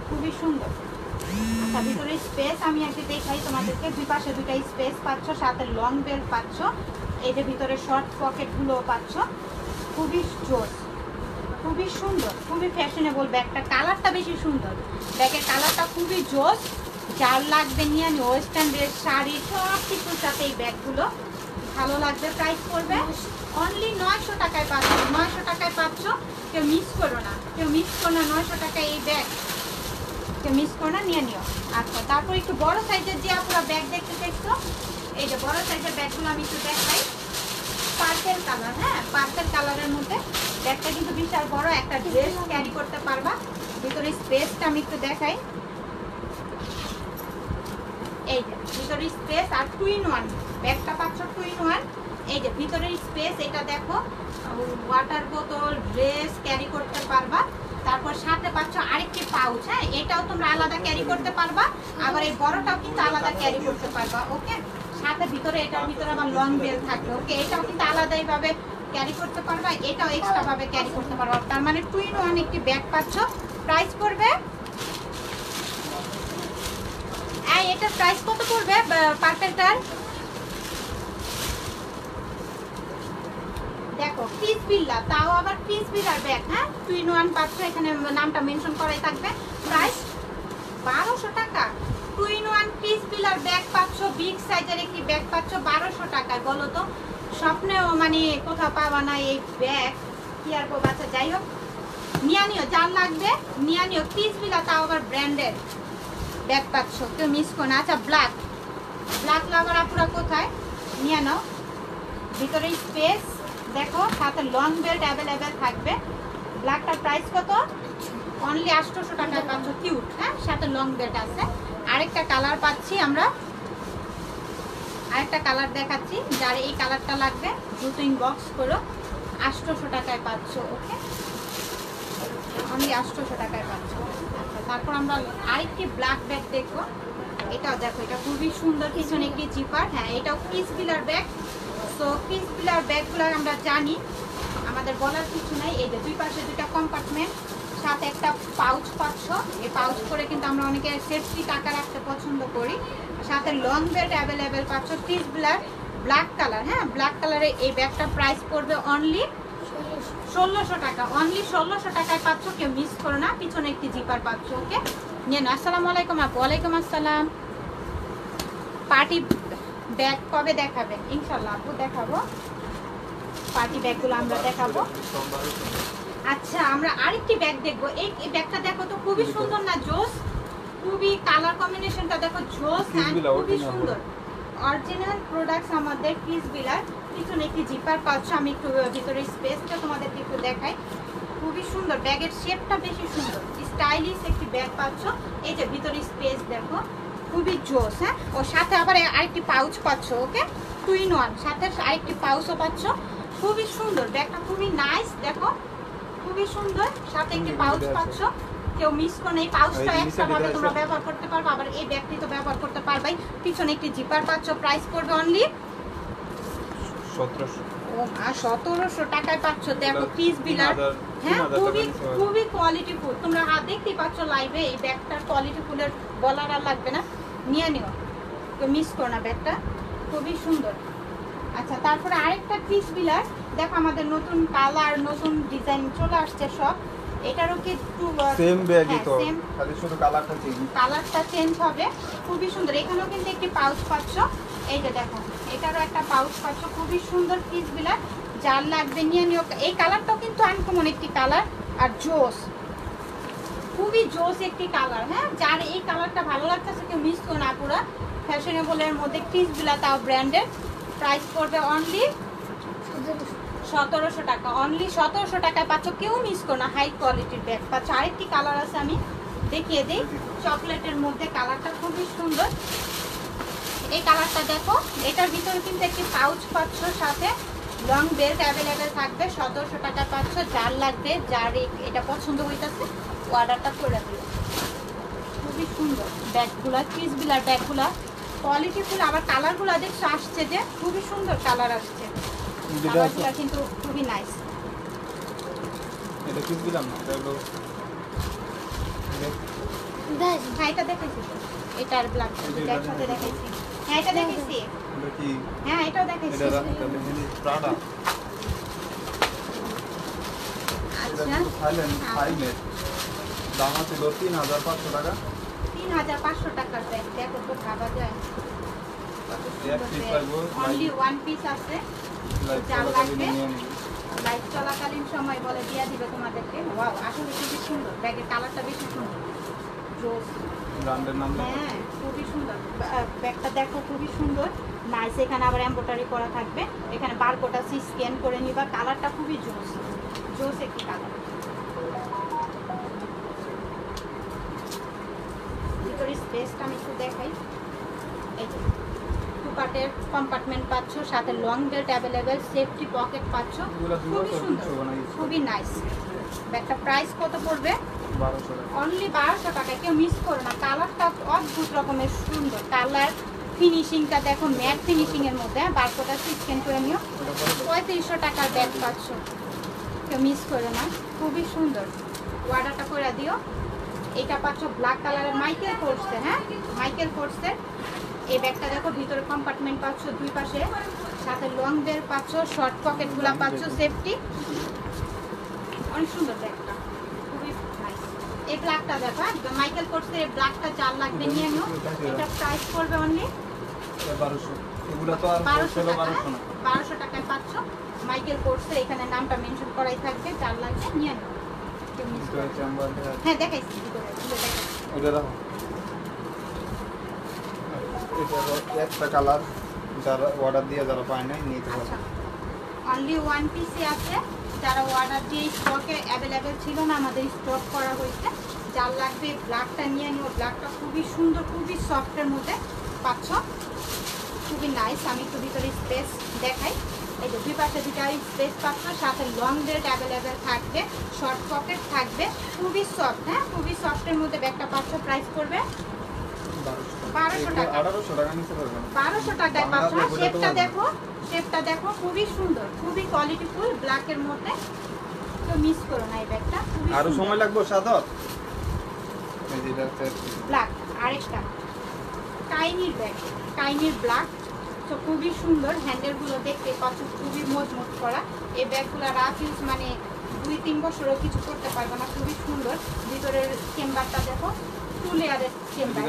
[SPEAKER 1] খুবই সুন্দর। আচ্ছা, ভিতরে স্পেস আমি আগে দেখাই তোমাদেরকে। দুই পাশে দুইটা স্পেস পাচ্ছ, সাথে লং বেল্ট পাচ্ছ। এই যে ভিতরে শর্ট পকেটগুলো পাচ্ছ, খুবই জোস, খুবই সুন্দর, খুবই ফ্যাশনেবল ব্যাগটা। কালারটা বেশি সুন্দর, ব্যাগের কালারটা খুবই জোস। যার লাগবে নিয়ে আমি ওয়েস্টার্ন ড্রেস, শাড়ি, সব কিছুর সাথে এই ব্যাগগুলো ভালো লাগবে। প্রাইস পড়বে অনলি 900 টাকায় পাচ্ছ। 900 টাকায় পাচ্ছ, কেউ মিস করো না, কেউ মিস করো না। 900 টাকায় এই ব্যাগ কেউ মিস করো না, নিয়ে নিও। আচ্ছা, তারপর একটু বড় সাইজের যে আপনারা ব্যাগ দেখতে চাইছো, এই যে বড় সাইজের ব্যাগগুলো আমি একটু দেখাই। পার্পেল কালার, হ্যাঁ পার্পেল কালারের মধ্যে ব্যাগটা কিন্তু বিশাল বড়, একটা ড্রেস ক্যারি করতে পারবা। ভিতরে স্পেসটা আমি একটু দেখাই। এই যে ভিতরে স্পেস, আর 2 in 1 ব্যাগটা পাচ্ছ, 2 in 1। এই যে ভিতরের স্পেস, এটা দেখো, ওয়াটার বোতল, ড্রেস ক্যারি করতে পারবা। তারপর সাথে পাচ্ছ আরেকটি পাউচ। হ্যাঁ, এটাও তোমরা আলাদা ক্যারি করতে পারবা, আবার এই বড়টাও কিন্তু আলাদা ক্যারি করতে পারবা। ওকে, সাথে ভিতরে, এটার ভিতরে আবার লং বেল থাকবে। ওকে, এটাও কিন্তু আলাদাই ভাবে ক্যারি করতে পারবা, এটাও এক্সট্রা ভাবে ক্যারি করতে পারবা। তার মানে 2 in 1 একটি ব্যাগ পাচ্ছ। প্রাইস পড়বে, এটার প্রাইস কত পড়বে পার্পেলটার? দেখো পিস বিল্লা, তাও আবার পিস বিল্লার ব্যাগ। হ্যাঁ, 2 in 1 পাচ্ছ, এখানে নামটা মেনশন করাই থাকবে। প্রাইস 1200 টাকা। 2 in 1 পিস বিল্লার ব্যাগ পাচ্ছ, বিগ সাইজের একটি ব্যাগ পাচ্ছ 1200 টাকায়। বলো তো, স্বপ্নেও মানে কোথাও পাবা না এই ব্যাগ, কি আর বলবো। আচ্ছা যাই হোক, নিয়ে নিও, যার লাগবে নিয়ে নিও। পিস বিল্লা, তাও আবার ব্র্যান্ডের ব্যাগ পাচ্ছ, কেউ মিস করো না। আচ্ছা, ব্ল্যাক লাভার আপুরা কোথায়, নিয়ে নাও। ভিতরে স্পেস দেখো, সাথে লং বেল্ট অ্যাভেলেবেল থাকবে। ব্ল্যাকটার প্রাইস কত? অনলি 800 টাকায় পাচ্ছ। কিউট, হ্যাঁ সাথে লং বেল্ট আছে। আরেকটা কালার পাচ্ছি আমরা, আরেকটা কালার দেখাচ্ছি। যার এই কালারটা লাগবে দ্রুত ইনবক্স করো, 800 টাকায় পাচ্ছ। ওকে, অনলি 800 টাকায় পাচ্ছ। আচ্ছা, তারপর আমরা আরেকটি ব্ল্যাক ব্যাগ দেখবো। এটাও দেখো, এটা খুবই সুন্দর, পিছনে একটি জিপার। হ্যাঁ, এটাও পিস পিলার ব্যাগ। তো পিস পিলার ব্যাগগুলো আমরা জানি, আমাদের বলার কিছু নাই। এই যে দুই পাশে দুইটা কম্পার্টমেন্ট, সাথে একটা পাউচ পাচ্ছ। এই পাউচ করে কিন্তু আমরা অনেকে সেফটি টাকা রাখতে পছন্দ করি। সাথে লং বেল্ট অ্যাভেলেবেল পাচ্ছ, পিস পিলার ব্ল্যাক কালার। হ্যাঁ, ব্ল্যাক কালারের এই ব্যাগটা প্রাইস পড়বে অনলি 1600 টাকা। অনলি 1600 টাকায় পাচ্ছ, কেউ মিস করো না। পিছনে একটি জিপার পাচ্ছ। ওকে, নিয়ে না। আসসালামু আলাইকুম আপু। ওয়ালাইকুম আসসালাম। পার্টি ব্যাগ কবে দেখাবেন? ইনশাল্লাহ আপু দেখাবো, পার্টি ব্যাগগুলো আমরা দেখাবো। আচ্ছা, আমরা আরেকটি ব্যাগ দেখবো। এই ব্যাগটা দেখো তো, খুবই সুন্দর না? জোস, খুবই কালার কম্বিনেশনটা দেখো, জোস অ্যান্ড খুবই সুন্দর। অরিজিনাল প্রোডাক্টস আমাদের পিস বিলার। পিছনে একটি জিপার পাচ্ছ। আমি একটু ভিতরে স্পেসটা তোমাদেরকে একটু দেখাই। খুবই সুন্দর, ব্যাগের শেপটা বেশি সুন্দর, স্টাইলিশ একটি ব্যাগ পাচ্ছ। এই যে ভিতরে স্পেস দেখো, খুবই জোস। হ্যাঁ, ওর সাথে আবার আরেকটি পাউচ পাচ্ছ। ওকে, 2 in 1, সাথে আরেকটি পাউচও পাচ্ছ। খুবই সুন্দর ব্যাগটা, খুবই নাইস। দেখো খুবই সুন্দর, সাথে একটি পাউচ পাচ্ছ। কেউ মিস করে এই পাউচটা এক্সট্রা ভাবে তোমরা ব্যবহার করতে পারবে, আবার এই ব্যাগটি তো ব্যবহার করতে পারবাই। পিছনে একটি জিপার পাচ্ছ। প্রাইস পড়বে অনলি
[SPEAKER 2] 1700।
[SPEAKER 1] ও মা, 1700 টাকায় পাচ্ছ। দেখো পিস বিলার। হ্যাঁ, খুবই খুবই কোয়ালিটিফুল। তোমরা দেখতেই পাচ্ছ লাইভে এই ব্যাগটার কোয়ালিটিফুলের বলার আর লাগবে না। নিয়ে নিও, তো মিস করো না ব্যাগটা, খুবই সুন্দর। আচ্ছা, তারপরে আরেকটা পিস বিলার দেখো, আমাদের নতুন কালার নতুন ডিজাইন চলে আসছে সব। এটারও কি
[SPEAKER 2] সেম ব্যাগই তো, খালি শুধু কালারটা চেঞ্জ,
[SPEAKER 1] কালারটা চেঞ্জ হবে। খুবই সুন্দর। এখানেও কিন্তু একটি পাউচ পাচ্ছ। এই যে দেখো, এটারও একটা পাউচ পাচ্ছ। খুবই সুন্দর পিস বিলার, যার লাগবে নিয়ে নিও। এই কালারটাও কিন্তু আনকমন একটি কালার আর জোস, খুবই জোস একটি কালার। হ্যাঁ, যার এই কালারটা ভালো লাগতেছে কেউ মিস করো না। পুরো ফ্যাশনেবলের মধ্যে পিস বিলার, তাও ব্র্যান্ডের। প্রাইস পড়বে অনলি 1700 টাকা। অনলি 1700 টাকায় পাচ্ছ, কেউ মিস করো না। হাই কোয়ালিটির ব্যাগ পাচ্ছ। আরেকটি কালার আছে, আমি দেখিয়ে দিই। চকলেটের মধ্যে কালারটা খুবই সুন্দর। এই কালারটা দেখো, এটার ভিতরে কিন্তু একটি পাউচ পাচ্ছ, সাথে লং বেল্ট অ্যাভেলেবেল থাকবে। 1700 টাকা পাচ্ছ। যার লাগবে, যার এটা পছন্দ হইতেছে অর্ডারটা করে দিও। খুবই সুন্দর ব্যাগগুলা, পিস বিলার ব্যাগগুলা কোয়ালিটিফুল। আবার কালারগুলো দেখছো আসছে, যে খুবই সুন্দর কালার আসছে। কালারগুলো কিন্তু খুবই নাইস।
[SPEAKER 2] এটা পিস দিলাম না, এটা হলো
[SPEAKER 1] হ্যাঁ, এটা দেখেছি তো, এটার ব্ল্যাক একসাথে দেখেছি। হ্যাঁ, এটা দেখেছি।
[SPEAKER 2] এটা কি?
[SPEAKER 1] হ্যাঁ, এটাও দেখেছি।
[SPEAKER 2] এটা মেহেদি প্রাডা।
[SPEAKER 1] আচ্ছা,
[SPEAKER 2] থাইল্যান্ড ফাইনের দাম আছে 3500 টাকা।
[SPEAKER 1] 3500 টাকার ব্যাগ। দেখো তো ভাবা যায়।
[SPEAKER 2] এক পিস লাগবে,
[SPEAKER 1] অনলি 1 পিস আছে।
[SPEAKER 2] লাইভ
[SPEAKER 1] যার
[SPEAKER 2] চলাকালীন
[SPEAKER 1] লাগবে
[SPEAKER 2] নিয়ে নিবি।
[SPEAKER 1] লাইভ চলাকালীন সময় বলে দিয়ে দিবে তোমাদেরকে। ওয়াও, আসলে খুবই সুন্দর। ব্যাগের কালারটা বেশি সুন্দর, জোস।
[SPEAKER 2] ব্র্যান্ডের নাম লেখা।
[SPEAKER 1] হ্যাঁ, খুবই সুন্দর ব্যাগটা। দেখো খুবই সুন্দর, নাইস। এখানে আবার এমব্রয়ডারি করা থাকবে। এখানে বারকোড আছে, স্ক্যান করে নিবা। কালারটা খুবই জোস, জোস একটি কালার। ভিতরে স্পেসটা আমি একটু দেখাই। এই যে 2 পার্টের কম্পার্টমেন্ট পাচ্ছ, সাথে long belt available, safety pocket পাচ্ছ। খুবই সুন্দর, খুবই নাইস। ব্যাগটা প্রাইস কত পড়বে?
[SPEAKER 2] 1200 টাকা।
[SPEAKER 1] অনলি 1200 টাকা। কেউ মিস করো না। কালারটা অদ্ভুত রকমের সুন্দর। কালার ফিনিশিংটা দেখো, ম্যাট ফিনিশিং এর মধ্যে। বারকোডটা স্ক্যান করে নিও। 3500 টাকার ব্যাগ পাচ্ছ, কেউ মিস করো না। খুবই সুন্দর, অর্ডারটা করে দিও। এটা পাচ্ছ ব্ল্যাক কালারের মাইকেল কোর্সে। হ্যাঁ, মাইকেল কোর্সের এই ব্যাগটা দেখো, ভিতরে কম্পার্টমেন্ট পাচ্ছ 2 পাশে, সাথে লং বেল্ট পাচ্ছ, শর্ট পকেটগুলো পাচ্ছ, সেফটি। অনেক সুন্দর ব্যাগটা, খুবই নাইস। এই ব্ল্যাকটা দেখো, মাইকেল কোর্সের এই ব্ল্যাকটা যার লাগবে নিয়ে নিও। এটা প্রাইস পড়বে অনলি
[SPEAKER 2] 1200। এগুলা তো আর
[SPEAKER 1] 1200 টাকা।
[SPEAKER 2] 1200 না।
[SPEAKER 1] 1200 টাকায় পাচ্ছ মাইকেল কোর্সের। এখানে নামটা মেনশন করাই থাকবে, যার লাগবে নিয়ে নিও। হ্যাঁ, দেখাইছি ভিতরে, দেখাইছি।
[SPEAKER 2] ওটা দেখো, এটা একটা কালার, যারা অর্ডার দিয়ে যারা পায় নাই নিতে পারে।
[SPEAKER 1] আচ্ছা, অনলি 1 পিসই আছে। যারা অর্ডার দিয়ে স্টকে অ্যাভেলেবেল ছিল না, আমাদের স্টক করা হয়েছে। যার লাগবে ব্ল্যাকটা নিয়ে নিও। ব্ল্যাকটা খুবই সুন্দর, খুবই সফটের মধ্যে পাচ্ছ, খুবই নাইস। আমি একটু ভিতরে স্পেস দেখাই। এই যে 2 পাশে 2টা স্পেস পাচ্ছ, সাথে লং বেল্ট অ্যাভেলেবেল থাকবে, শর্ট পকেট থাকবে। খুবই সফট। হ্যাঁ, খুবই সফটের মধ্যে ব্যাগটা পাচ্ছ। প্রাইস পড়বে 1200 টাকা।
[SPEAKER 2] 1800 টাকা নিতে পারবেন।
[SPEAKER 1] 1200 টাকায় পাচ্ছ। শেপটা দেখো, শেপটা দেখো, খুবই সুন্দর, খুবই কোয়ালিটিফুল, ব্ল্যাকের মধ্যে। তো মিস করো না এই ব্যাগটা, খুবই
[SPEAKER 2] আরো সময় লাগবে সাদত। এই যেটা
[SPEAKER 1] ব্ল্যাক। আরেকটা কাইনির ব্যাগ, কাইনির ব্ল্যাক। তো খুবই সুন্দর। হ্যান্ডেলগুলো দেখতে পাচ্ছ, খুবই মজবুত করা। এই ব্যাগগুলো রাফ ইউজ, মানে 2-3 বছরও কিছু করতে পারবে না। খুবই সুন্দর। ভিতরের চেম্বারটা দেখো, 2 লেয়ারের চেম্বার।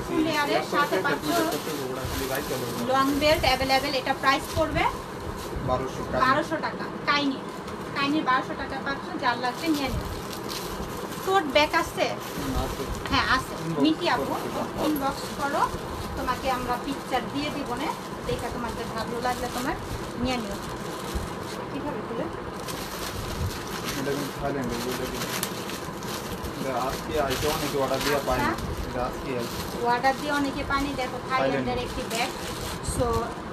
[SPEAKER 1] ফুল লেয়ারের সাথে পাচ্ছ লং বেল্ট অ্যাভেলেবেল। এটা প্রাইস পড়বে 1200 টাকা। কাইনির 1200 টাকা পাচ্ছ। যার লাগবে নিয়ে নিন। টোট ব্যাগ আছে? হ্যাঁ, আছে। মিটি আপু, ইনবক্স করো, তোমাকে আমরা পিকচার দিয়ে দিব না। দেখা তোমাদের ভালো লাগলে তোমার নিয়ে নিও। কিভাবে খুলে?
[SPEAKER 2] আজকে আইতে অনেকে অর্ডার দিয়ে পাইনি, এটা আজকে আইছে।
[SPEAKER 1] অর্ডার দিয়ে অনেকে পানি, দেখো থাইল্যান্ডের একটি ব্যাগ। সো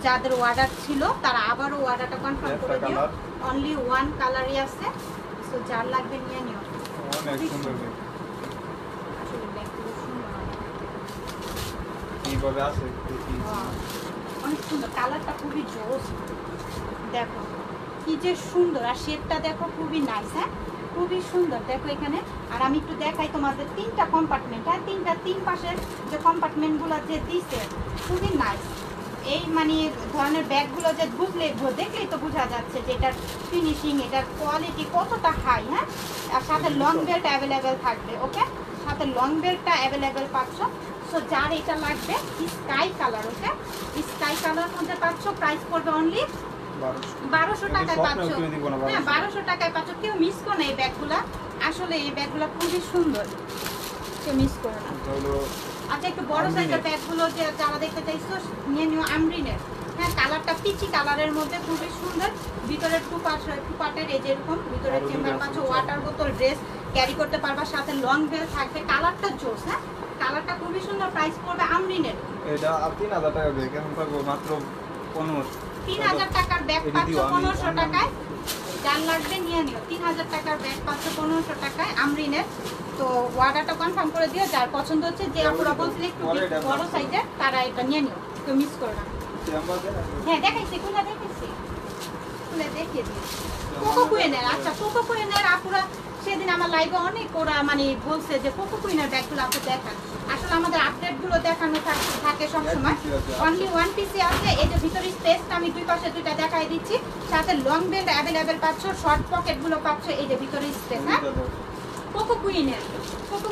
[SPEAKER 1] যাদের অর্ডার ছিল তারা আবারও অর্ডারটা কনফার্ম
[SPEAKER 2] একটা
[SPEAKER 1] করে দিও।
[SPEAKER 2] কালার।
[SPEAKER 1] অনলি ওয়ান কালারই আছে, সো যার লাগবে নিয়ে নিও।
[SPEAKER 2] অনেক সুন্দর ব্যাগ।
[SPEAKER 1] আসলে ব্যাগগুলো সুন্দর অনেক।
[SPEAKER 2] এইভাবে আছে দেখি।
[SPEAKER 1] Wow, অনেক সুন্দর, কালারটা খুবই জোস। দেখো কি যে সুন্দর, আর শেপটা দেখো খুবই নাইস। হ্যাঁ, খুবই সুন্দর। দেখো এখানে, আর আমি একটু দেখাই তোমাদের তিনটা কম্পার্টমেন্ট। হ্যাঁ, তিন পাশের যে কম্পার্টমেন্টগুলো যে দিছে খুবই নাইস। এই মানে ধরনের ব্যাগগুলো যে দেখলেই তো বোঝা যাচ্ছে যে এটার ফিনিশিং, এটার কোয়ালিটি কতটা হাই। হ্যাঁ, আর সাথে লং বেল্ট অ্যাভেলেবেল থাকবে। ওকে, সাথে লং বেল্টটা অ্যাভেলেবেল পাচ্ছ। সো যার এটা লাগবে স্কাই কালার, ওকে, স্কাই কালার মধ্যে পাচ্ছ। প্রাইস পড়বে অনলি 1200 টাকায় পাচ্ছ। হ্যাঁ, 1200 টাকায় পাচ্ছ। কেউ মিস করো না এই ব্যাগগুলা, আসলে এই ব্যাগগুলো খুবই সুন্দর, কেউ মিস করো না। আচ্ছা, একটু বড় সাইজের ব্যাগগুলো যে যারা দেখতে চাইছো নিয়ে নিও আমরিনের। হ্যাঁ, কালারটা পিচি কালারের মধ্যে খুবই সুন্দর। ভিতরে টু পার্টের এই যেরকম ভিতরে চেম্বার পাচ্ছ, ওয়াটার বোতল, ড্রেস ক্যারি করতে পারবা, সাথে লং বেল্ট থাকবে। কালারটা জোস। হ্যাঁ, কালারটা খুবই সুন্দর। প্রাইস পড়বে আমরিনের
[SPEAKER 2] এটা 3000 টাকা ব্যাগ, এখন পাবো মাত্র 1500।
[SPEAKER 1] 3000 টাকার ব্যাগ পাচ্ছ 1500 টাকায়। যার লাগবে নিয়ে নিও। 3000 টাকার ব্যাগ পাচ্ছ 1500 টাকায় আমরিনের। তো অর্ডারটা কনফার্ম করে দিও, যার পছন্দ হচ্ছে। যে আপুরা বলছিল একটু বড় সাইজের, তারা এটা নিয়ে নিও, কেউ মিস করো না। হ্যাঁ, দেখাইছি, খুলে দেখেছি, খুলে দেখিয়ে দিই। কোকো কুইনের, আচ্ছা কোকো কুইনের আপুরা সেদিন আমার লাইভে অনেক ওরা মানে বলছে যে কোকো কুইনের ব্যাগগুলো আপনি দেখান। আসলে আমাদের আপডেটগুলো দেখানো থাকে সবসময়। অনলি ওয়ান পিসি আছে। এই যে ভিতরে স্পেসটা আমি দুই পাশে দুইটা দেখাই দিচ্ছি, সাথে লং বেল্ট অ্যাভেলেবেল পাচ্ছ, শর্ট পকেটগুলো পাচ্ছ। এই যে ভিতরে স্পেস। হ্যাঁ, কোকো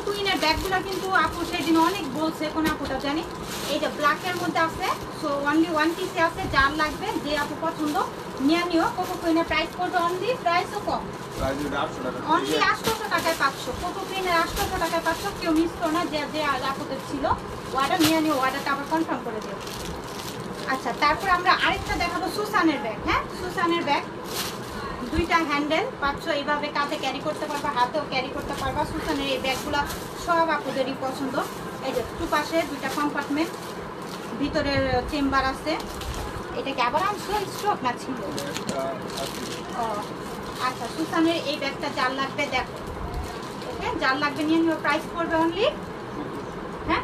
[SPEAKER 1] কুইনের ব্যাগগুলো কিন্তু আপু সেদিন অনেক বলছে, কোন আপুটা জানি। এই যে ব্ল্যাকের মধ্যে আছে। সো অনলি ওয়ান পিসে আছে, যার লাগবে যে আপু পছন্দ নিয়ে নিও। কোকো কুইনের প্রাইস পড়বে অনলি, প্রাইসও কম, অনলি 800 টাকায় পাচ্ছ। কোকো কুইনের 800 টাকায় পাচ্ছ। কেউ মিস করো না, যে যে আপুদের ছিল অর্ডার নিয়ে নিও, অর্ডারটা আবার কনফার্ম করে দিও। আচ্ছা, তারপর আমরা আরেকটা দেখাবো সুসানের ব্যাগ। হ্যাঁ, সুসানের ব্যাগ দুইটা হ্যান্ডেল পাচ্ছ, এইভাবে কাঁধে ক্যারি করতে পারবা, হাতেও ক্যারি করতে পারবা। সুসানের এই ব্যাগগুলো সব আপুদেরই পছন্দ। এই যে টু পাশে দুইটা কম্পার্টমেন্ট, ভিতরের চেম্বার আছে। এটাকে আবার আনছো স্টক না ছিল? ও আচ্ছা, সুসানের এই ব্যাগটা যার লাগবে দেখো, ওকে, যার লাগবে নিয়ে নিও। প্রাইস পড়বে অনলি, হ্যাঁ,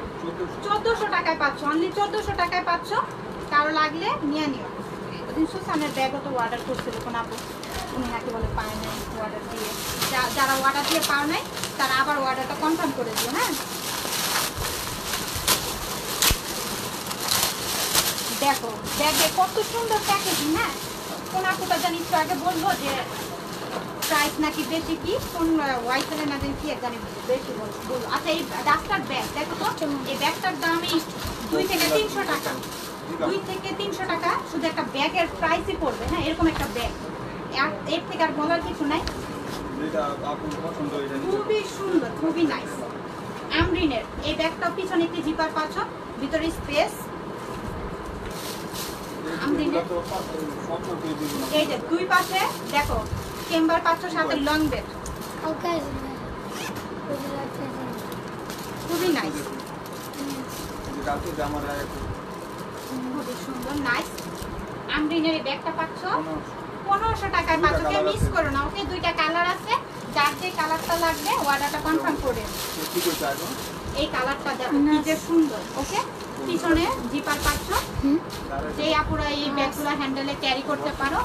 [SPEAKER 1] 1400 টাকায় পাচ্ছ। অনলি 1400 টাকায় পাচ্ছ। কারো লাগলে নিয়ে নিও। ওদিন সুসানের ব্যাগও তো অর্ডার করছিল কোন আপু, উনি নাকি বলে পায় নাই অর্ডার দিয়ে। যারা অর্ডার দিয়ে পাও নাই তারা আবার অর্ডারটা কনফার্ম করে দিও। হ্যাঁ, দেখো ব্যাগে কত সুন্দর প্যাকেজিং। হ্যাঁ, কোন আপুটা জানি একটু আগে বলবো যে প্রাইস নাকি বেশি, কি কোন ওয়াইফেলে না জানি কি জানি বেশি বলবো। আচ্ছা, এই ডাস্টার ব্যাগ দেখো তো, এই ব্যাগটার দামই 2 থেকে 300 টাকা। 2 থেকে 300 টাকা শুধু একটা ব্যাগের প্রাইসই পড়বে। হ্যাঁ, এরকম একটা ব্যাগ, এর থেকে আর বলার কিছু নাই। খুবই সুন্দর, খুবই নাইস। আমরিনের এই ব্যাগটাও পিছনে একটি জিপার পাচ্ছ, ভিতরে স্পেস। আমরিনের এই যে দুই পাশে দেখো চেম্বার পাচ্ছ, সাথে লং বেড। খুবই নাইস, খুবই সুন্দর, নাইস। আমরিনের এই ব্যাগটা পাচ্ছ 1500 টাকায় পাচ্ছ। কেউ মিস করো না। ওকে, দুইটা কালার আছে, যার যে কালারটা লাগবে অর্ডারটা কনফার্ম করে। এই কালারটা দেখো কি যে সুন্দর। ওকে, পিছনে জিপার পাচ্ছ। যে আপুরা এই ব্যাগগুলো হ্যান্ডেলে ক্যারি করতে পারো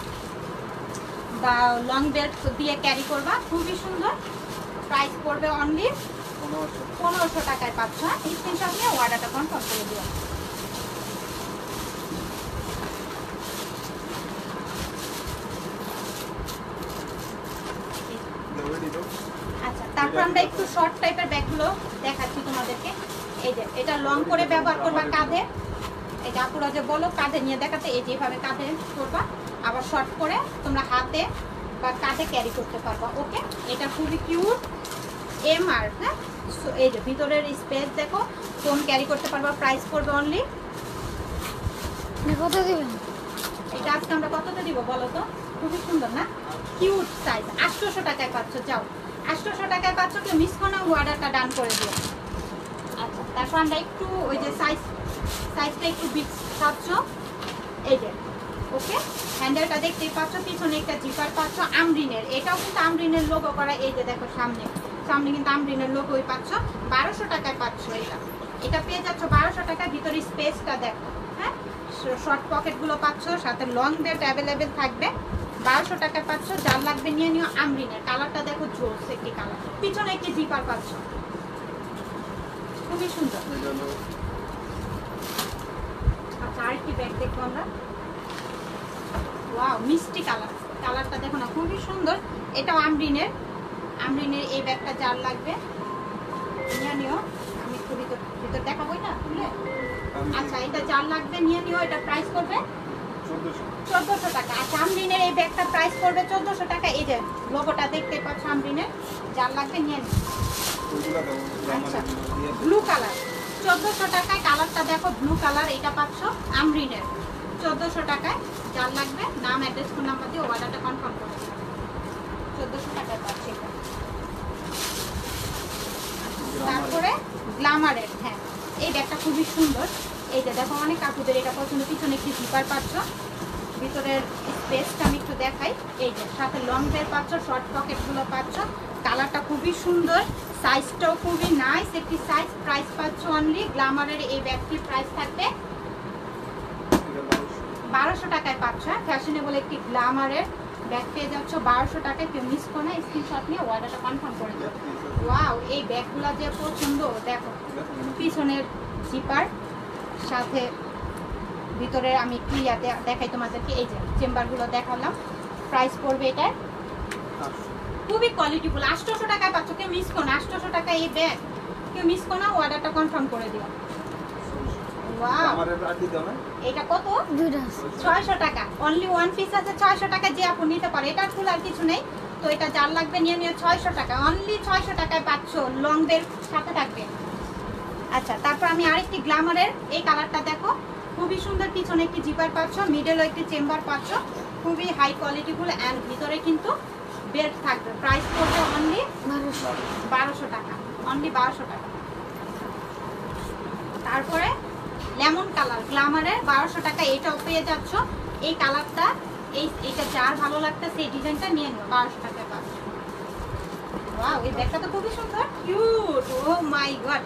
[SPEAKER 1] বা লং বেল্ট দিয়ে ক্যারি করবা, খুবই সুন্দর। প্রাইস পড়বে অনলি 1500 টাকায় পাচ্ছ। স্ক্রিনশট নিয়ে অর্ডারটা কনফার্ম করে দিও। আচ্ছা, তারপর আমরা একটু শর্ট টাইপের ব্যাগগুলো দেখাচ্ছি তোমাদেরকে। এই যে এটা লং করে ব্যবহার করবা কাঁধে। এটা আপুরা যে বলো কাঁধে নিয়ে দেখাতে, এই যেভাবে কাঁধে করবা। আবার শর্ট করে তোমরা হাতে বা কাঁধে ক্যারি করতে পারবা। ওকে, এটা খুবই কিউট। এমআর, হ্যাঁ, এই যে ভিতরের স্পেস দেখো, ফোন ক্যারি করতে পারবা। প্রাইস পড়বে অনলি,
[SPEAKER 3] কত দিবেন?
[SPEAKER 1] এটা আজকে আমরা কততে দিব বলো তো? খুবই সুন্দর না, কিউট সাইজ। 800 টাকায় পাচ্ছ। যাও, 800 টাকায় পাচ্ছ, কেউ মিস করো না, অর্ডারটা ডান করে দিও। আচ্ছা, তারপর আমরা একটু ওই যে সাইজটা একটু বিগ পাচ্ছ, এই যে ওকে। হ্যান্ডেলটা দেখতেই পাচ্ছ, পিছনে একটা জিপার পাচ্ছ আমরিনের, এটাও কিন্তু আমরিনের লোগো করা। এই যে দেখো সামনে কিন্তু আমরিনের লোগোই পাচ্ছ। 1200 টাকায় পাচ্ছ এটা পেয়ে যাচ্ছ 1200 টাকায়। ভিতরে স্পেসটা দেখো, হ্যাঁ, শর্ট পকেটগুলো পাচ্ছ, সাথে লং বেল্ট অ্যাভেলেবেল থাকবে। 1200 টাকায় পাচ্ছ, যার লাগবে নিয়ে নিও। আমরিনের কালারটা দেখো, জোস একটি কালার, পিছনে একটি জিপার পাচ্ছ, খুবই সুন্দর। আচ্ছা, আরেকটি ব্যাগ দেখবো আমরা। ওয়াও, মিষ্টি কালারটা দেখো না, খুবই সুন্দর। এটাও আমরিনের এই ব্যাগটা যার লাগবে নিয়ে নিও। আমি একটু ভিতর দেখাবোই না তুলে। আচ্ছা, এটা যার লাগবে নিয়ে নিও। এটা প্রাইস করবে 1400 টাকা। আচ্ছা, আমরিনের এই ব্যাগটা প্রাইস করবে 1400 টাকা। এই যে লোগোটা দেখতে পাচ্ছ আমরিনের, যার লাগবে নিয়ে নিও। আচ্ছা, ব্লু কালার 1400 টাকায়। কালারটা দেখো, ব্লু কালার, এটা পাচ্ছ আমরিনের 1400 টাকায়। যার লাগবে নাম, অ্যাড্রেস, ফোন নাম্বার দিয়ে অর্ডারটা কনফার্ম করে দিন। 1400 টাকায় পাচ্ছি এটা। তারপরে গ্ল্যামারের, হ্যাঁ, এই ব্যাগটা খুবই সুন্দর। এই যে দেখো, অনেক কাকুদের এটা পছন্দ। পিছনে একটি জিপার পাচ্ছ, ভিতরের স্পেসটা আমি একটু দেখাই। এই যে সাথে লং বেল্ট পাচ্ছ, শর্ট পকেটগুলো পাচ্ছ। কালারটা খুবই সুন্দর, সাইজটাও খুবই নাইস একটি সাইজ। প্রাইস পাচ্ছ অনলি, গ্ল্যামারের এই ব্যাগটির প্রাইস থাকবে 1200 টাকায় পাচ্ছ। ফ্যাশনেবল একটি গ্ল্যামারের ব্যাগ পেয়ে যাচ্ছ 1200 টাকায়। কেউ মিস করো না, স্ক্রিনশট নিয়ে অর্ডারটা কনফার্ম করে দিও। ওয়াও, এই ব্যাগগুলো যে পছন্দ, দেখো পিছনের জিপার, সাথে ভিতরে আমি একটু ইয়াতে দেখাই তোমাদেরকে। এই যে চেম্বারগুলো দেখালাম। প্রাইস পড়বে এটার খুবই কোয়ালিটিফুল, 800 টাকায় পাচ্ছ। কেউ মিস করো না, 800 টাকা এই ব্যাগ, কেউ মিস করো না, অর্ডারটা কনফার্ম করে দিও। ওয়াও, এটা কত? 600 টাকা। অনলি ওয়ান পিস আছে 600 টাকা, যে আপনি নিতে পারে। এটা ফুল আর কিছু নেই, তো এটা যার লাগবে নিয়ে নিও। 600 টাকা, অনলি 600 টাকায় পাচ্ছ, লং বেল্ট সাথে থাকবে। আচ্ছা, তারপর আমি আরেকটি গ্ল্যামারের এই কালারটা দেখো, খুবই সুন্দর। পিছনে একটি জিপার পাচ্ছ, মিডলে একটি চেম্বার পাচ্ছ, খুবই হাই কোয়ালিটিফুল, অ্যান্ড ভিতরে কিন্তু বেল্ট থাকবে। প্রাইস পড়বে অনলি 1200 টাকা, অনলি 1200 টাকা। তারপরে লেমন কালার গ্ল্যামারের 1200 টাকা, এটাও পেয়ে যাচ্ছ। এই কালারটা, এইটা যার ভালো লাগতেছে এই ডিজাইনটা নিয়ে নিও, 1200 টাকায় পাচ্ছ। ওয়াও, এই ব্যাগটা তো খুবই সুন্দর, কিউট। ও মাই গড,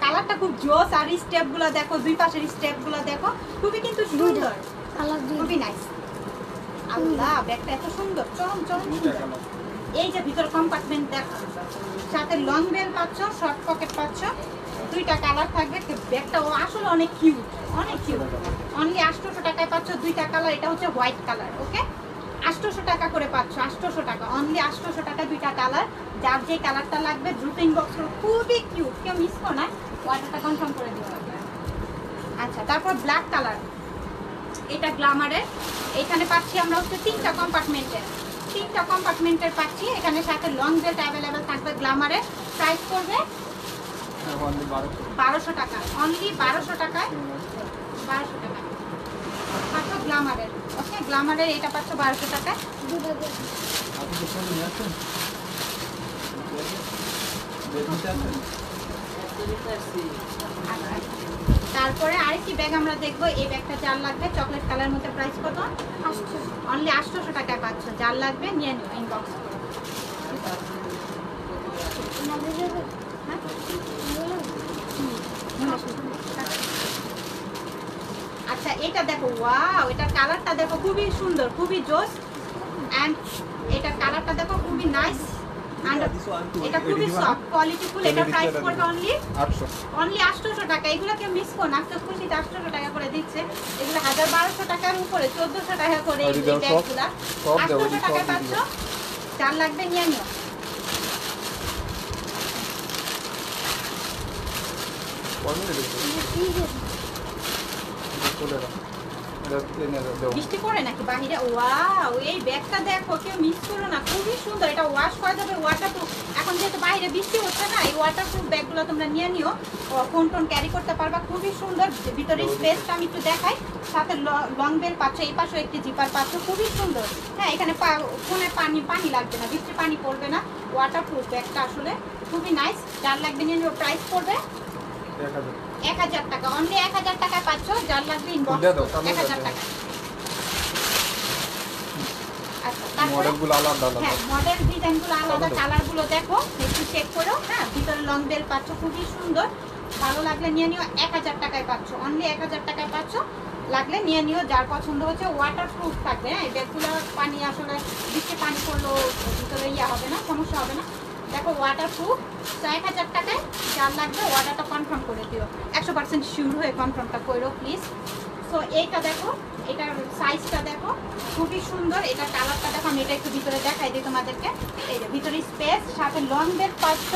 [SPEAKER 1] কালারটা খুব জোস। আর স্টেপগুলো দেখো, দুই পাশের স্টেপগুলো দেখো, খুবই কিন্তু সুন্দর, খুবই নাইস। আল্লাহ, ব্যাগটা এত সুন্দর, চরম সুন্দর। এই যে ভিতর কম্পার্টমেন্ট দেখো, সাথে লং বেল পাচ্ছ, শর্ট পকেট পাচ্ছ, দুইটা কালার থাকবে। ব্যাগটা আসলে অনেক কিউট, অনেক কিউট। অনলি 800 টাকায় পাচ্ছ দুইটা কালার। এটা হচ্ছে হোয়াইট কালার, ওকে। 800 টাকা করে পাচ্ছ, 800 টাকা, অনলি 800 টাকা দুইটা কালার। যার যে কালারটা লাগবে দ্রুত ইনবক্স করো, খুবই কিউট, কেউ মিস করো না, অর্ডারটা কনফার্ম করে দিও। আচ্ছা, তারপর ব্ল্যাক কালার, এটা গ্ল্যামারের। এখানে পাচ্ছি আমরা হচ্ছে তিনটা কম্পার্টমেন্টের পাচ্ছি। এখানে সাথে লং বেল্ট অ্যাভেলেবেল থাকবে গ্ল্যামারের। প্রাইস করবে 1200 টাকা, অনলি 1200 টাকায়, 1200 টাকা পাচ্ছ গ্ল্যামারের, ওকে। গ্ল্যামারের এটা পাচ্ছ 1200 টাকায়। তারপরে আরেকটি ব্যাগ আমরা দেখবো। এই ব্যাগটা যার লাগবে, চকলেট কালার মধ্যে, প্রাইস কত? অনলি 800 টাকায় পাচ্ছ। যার লাগবে নিয়ে নিও, ইনবক্স করো। আচ্ছা, এটা দেখো, ওয়াও, এটা কালারটা দেখো, খুবই সুন্দর, খুবই জোস। এন্ড এটা কালারটা দেখো, খুবই নাইস, এন্ড এটা খুবই সফট কোয়ালিটিফুল। এটা প্রাইস পড়বে অনলি 800 টাকা। এগুলো কেউ মিস করো না, আজকে খুশিতে 800 টাকা করে দিচ্ছে। এগুলো 1200 টাকার উপরে, 1400 টাকা করে এই ব্যাগগুলো 800 টাকা পাচ্ছ। যার লাগবে নিয়ে নিও। বৃষ্টি পড়ে নাকি বাহিরে? ওয়াও, এই ব্যাগটা দেখো, কেউ মিস করো না, খুবই সুন্দর। এটা ওয়াশ করা যাবে, ওয়াটারপ্রুফ। এখন যেহেতু বাইরে বৃষ্টি হচ্ছে না, এই ওয়াটারপ্রুফ ব্যাগগুলো তোমরা নিয়ে নিও, ফোন টোন ক্যারি করতে পারবা, খুবই সুন্দর। ভিতরে স্পেসটা আমি একটু দেখাই। সাথে লং বেল পাচ্ছ, এই পাশেও একটি জিপার পাচ্ছ, খুবই সুন্দর। হ্যাঁ, এখানে ফোনে পানি লাগবে না, বৃষ্টি পানি পড়বে না, ওয়াটারপ্রুফ ব্যাগটা আসলে খুবই নাইস। যার লাগবে নিয়ে নিও। প্রাইস পড়বে 1000 টাকা, অনলি 1000 টাকায় পাচ্ছ। যার লাগবে ইনবক্স 1000 টাকা। আচ্ছা, তারপরে
[SPEAKER 2] মডেলগুলো আলাদা আলাদা।
[SPEAKER 1] হ্যাঁ, মডেল ডিজাইনগুলো আলাদা, কালারগুলো দেখো একটু চেক করো। হ্যাঁ, ভিতরে লং বেল পাচ্ছ, খুবই সুন্দর। ভালো লাগলে নিয়ে নিও। 1000 টাকায় পাচ্ছ, অনলি 1000 টাকায় পাচ্ছ। লাগলে নিয়ে নিও। যার পছন্দ হচ্ছে ওয়াটারপ্রুফ থাকবে। হ্যাঁ, এই ব্যাগগুলো পানি আসলে বৃষ্টি পানি পড়লেও ভিতরে হবে না, সমস্যা হবে না। দেখো ওয়াটারপ্রুফ 1000 টাকায়। যার লাগবে অর্ডারটা কনফার্ম করে দিও। 100% শিওর হয়ে কনফার্মটা করো প্লিজ। সো এইটা দেখো, এটার সাইজটা দেখো, খুবই সুন্দর। এটা কালারটা দেখো, আমি এটা একটু ভিতরে দেখাই দিই তোমাদেরকে। এই যে ভিতরে স্পেস, সাথে লং বেল পাচ্ছ,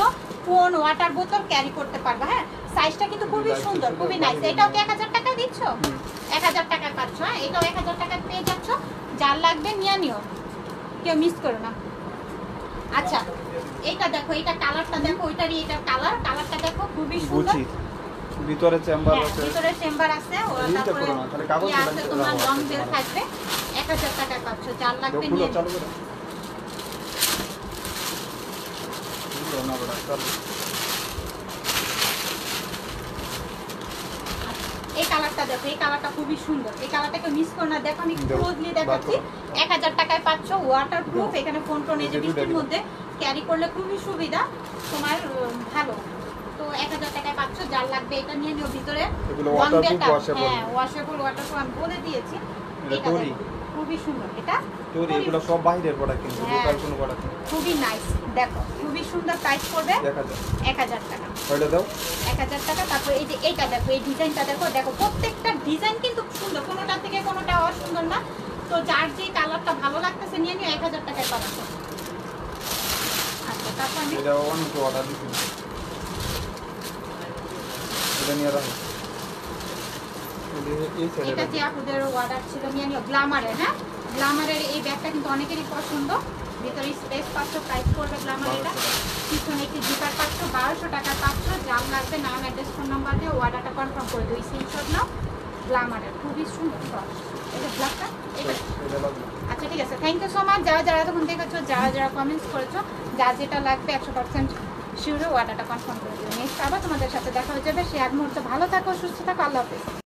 [SPEAKER 1] ফোন, ওয়াটার বোতল ক্যারি করতে পারবে। হ্যাঁ, সাইজটা কিন্তু খুবই সুন্দর, খুবই নাইস। এটাও কি 1000 টাকায় দিচ্ছ? 1000 টাকায় পাচ্ছ। হ্যাঁ, এটাও 1000 টাকায় পেয়ে যাচ্ছ। যার লাগবে নিয়ে নিও, কেউ মিস করো না। আচ্ছা, এইটা দেখো, এটা কালারটা দেখো, ওইটারই এটা কালারটা দেখো, খুবই সুন্দর।
[SPEAKER 2] ভিতরে চেম্বার
[SPEAKER 1] হ্যাঁ,
[SPEAKER 2] আছে,
[SPEAKER 1] ভিতরে চেম্বার আছে। তারপরে
[SPEAKER 2] করো না, খালি কাগজ
[SPEAKER 1] ইয়ে আছে, তোমার লং বেল থাকবে। 1000 টাকায় পাচ্ছ। যার লাগবে নিয়ে
[SPEAKER 2] চালু
[SPEAKER 1] নিও।
[SPEAKER 2] করো। না বড় চালু।
[SPEAKER 1] এই কালারটা দেখো, এই কালারটা খুবই সুন্দর। এই কালারটাকে মিস করো না। দেখো, আমি ক্লোজলি দেখাচ্ছি। 1000 টাকায় পাচ্ছ, ওয়াটারপ্রুফ। এখানে ফোন টোন এই যে বৃষ্টির মধ্যে ক্যারি করলে খুবই সুবিধা তোমার, ভালো। তো 1000 টাকায় পাচ্ছ। যার লাগবে এটা নিয়ে নিও। ভিতরে
[SPEAKER 2] এগুলো
[SPEAKER 1] লং
[SPEAKER 2] ওয়াটারপ্রুফ,
[SPEAKER 1] বেলটা,
[SPEAKER 2] ওয়াশেবল।
[SPEAKER 1] হ্যাঁ, ওয়াশেবল, ওয়াটারপ্রুফ আমি বলে দিয়েছি।
[SPEAKER 2] এটা
[SPEAKER 1] এটা
[SPEAKER 2] তৈরি।
[SPEAKER 1] দেখো, খুবই সুন্দর। এটা
[SPEAKER 2] তৈরি, এগুলো সব বাইরের প্রোডাক্ট, কিন্তু
[SPEAKER 1] হ্যাঁ।
[SPEAKER 2] লোকাল কোনো প্রোডাক্ট না।
[SPEAKER 1] খুবই নাইস। দেখো, খুবই সুন্দর। প্রাইস পড়বে
[SPEAKER 2] দেখা যায়
[SPEAKER 1] 1000 টাকা।
[SPEAKER 2] ওইটা দাও।
[SPEAKER 1] 1000 টাকা। তারপর এই যে এইটা দেখো, এই ডিজাইনটা দেখো, দেখো প্রত্যেকটা ডিজাইন কিন্তু সুন্দর, কোনোটা থেকে কোনোটা অসুন্দর না। তো যার যে কালারটা ভালো লাগতেছে নিয়ে নিও। 1000 টাকায় পাচ্ছ। আচ্ছা, তারপর আমি
[SPEAKER 2] এটা অনেক অর্ডার দিছি, এটা নিয়ে রাখো। এই সাইডে
[SPEAKER 1] এটা যে আপুদের অর্ডার ছিল নিয়ে নিও। গ্ল্যামারের, হ্যাঁ, গ্ল্যামারের এই ব্যাগটা কিন্তু অনেকেরই পছন্দ। ভিতরে স্পেস পাচ্ছ। প্রাইস পড়বে গ্ল্যামার এটা। পিছনে একটি জিপার পাচ্ছ, 1200 টাকা পাচ্ছ। যার লাগবে নাম, অ্যাড্রেস, ফোন নাম্বার দিয়ে অর্ডারটা কনফার্ম করে দিই। স্ক্রিনশট নাও। গ্ল্যামারের খুবই সুন্দর ফ্রক। এটা ব্ল্যাকটা, এটা।
[SPEAKER 2] এটা লাগবে।
[SPEAKER 1] আচ্ছা, ঠিক আছে। Thank you so much. যারা তখন দেখেছো, যারা কমেন্টস করেছো, যার যেটা লাগবে 100% শিওর অর্ডারটা কনফার্ম করে দিও। নেক্সট আবার তোমাদের সাথে দেখা হয়ে যাবে। সে এক মুহূর্তে ভালো থাকো, সুস্থ থাকো। আল্লাহ হাফেজ।